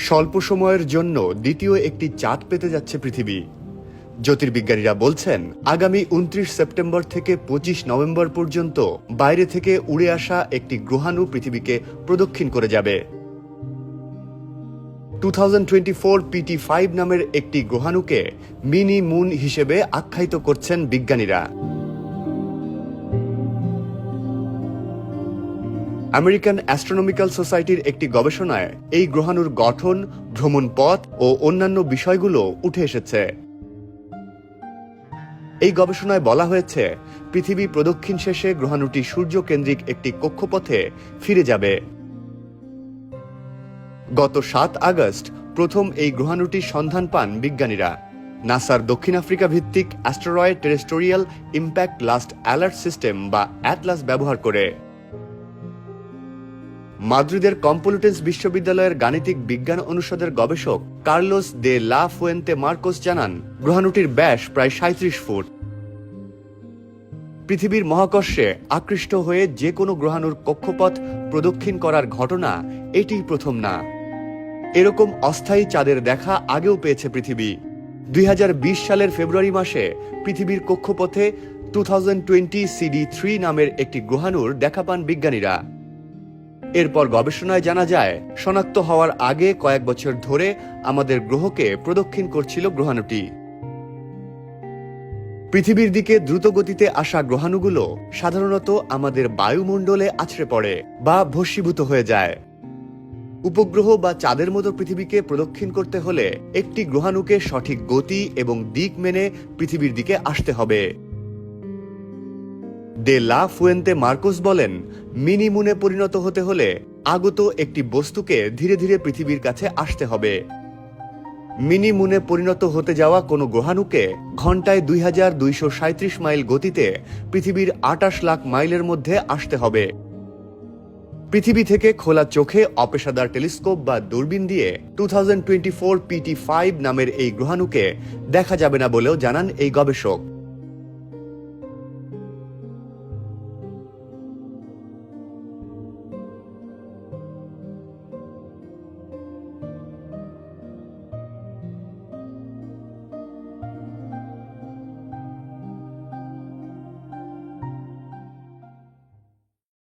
স্বল্প সময়ের জন্য দ্বিতীয় একটি চাঁদ পেতে যাচ্ছে পৃথিবী। জ্যোতির্বিজ্ঞানীরা বলছেন, আগামী ২৯ সেপ্টেম্বর থেকে ২৫ নভেম্বর পর্যন্ত বাইরে থেকে উড়ে আসা একটি গ্রহাণু পৃথিবীকে প্রদক্ষিণ করে যাবে। 2024 PT5 নামের একটি গ্রহাণুকে মিনি মুন হিসেবে আখ্যায়িত করছেন বিজ্ঞানীরা। আমেরিকান অ্যাস্ট্রোনমিক্যাল সোসাইটির একটি গবেষণায় এই গ্রহাণুর গঠন, ভ্রমণ পথ ও অন্যান্য বিষয়গুলো উঠে এসেছে। এই গবেষণায় বলা হয়েছে, পৃথিবী প্রদক্ষিণ শেষে গ্রহাণুটি সূর্য কেন্দ্রিক একটি কক্ষপথে ফিরে যাবে। গত ৭ আগস্ট প্রথম এই গ্রহাণুটির সন্ধান পান বিজ্ঞানীরা নাসার দক্ষিণ আফ্রিকা ভিত্তিক asteroid terrestrial impact last alert system বা অ্যাটলাস ব্যবহার করে। মাদ্রিদের কম্পলুটেন্স বিশ্ববিদ্যালয়ের গাণিতিক বিজ্ঞান অনুষদের গবেষক কার্লোস দে লা ফুয়েন্তে মার্কোস জানান, গ্রহাণুটির ব্যাস প্রায় ৩৭ ফুট। পৃথিবীর মহাকর্ষে আকৃষ্ট হয়ে যে কোনো গ্রহাণুর কক্ষপথ প্রদক্ষিণ করার ঘটনা এটিই প্রথম না। এরকম অস্থায়ী চাঁদের দেখা আগেও পেয়েছে পৃথিবী। ২০২০ সালের ফেব্রুয়ারি মাসে পৃথিবীর কক্ষপথে 2020 CD3 নামের একটি গ্রহাণুর দেখা পান বিজ্ঞানীরা। এরপর গবেষণায় জানা যায়, শনাক্ত হওয়ার আগে কয়েক বছর ধরে আমাদের গ্রহকে প্রদক্ষিণ করছিল গ্রহাণুটি। পৃথিবীর দিকে দ্রুত গতিতে আসা গ্রহাণুগুলো সাধারণত আমাদের বায়ুমণ্ডলে আছড়ে পড়ে বা ভস্মীভূত হয়ে যায়। উপগ্রহ বা চাঁদের মতো পৃথিবীকে প্রদক্ষিণ করতে হলে একটি গ্রহাণুকে সঠিক গতি এবং দিক মেনে পৃথিবীর দিকে আসতে হবে। দে লা ফুয়েন্তে মার্কোস বলেন, মিনি মুনে পরিণত হতে হলে আগত একটি বস্তুকে ধীরে ধীরে পৃথিবীর কাছে আসতে হবে। মিনি মুনে পরিণত হতে যাওয়া কোনো গ্রহাণুকে ঘন্টায় ২২৩৭ মাইল গতিতে পৃথিবীর ২৮ লাখ মাইলের মধ্যে আসতে হবে। পৃথিবী থেকে খোলা চোখে অপেশাদার টেলিস্কোপ বা দূরবীন দিয়ে 2024 PT5 নামের এই গ্রহাণুকে দেখা যাবে না বলেও জানান এই গবেষক।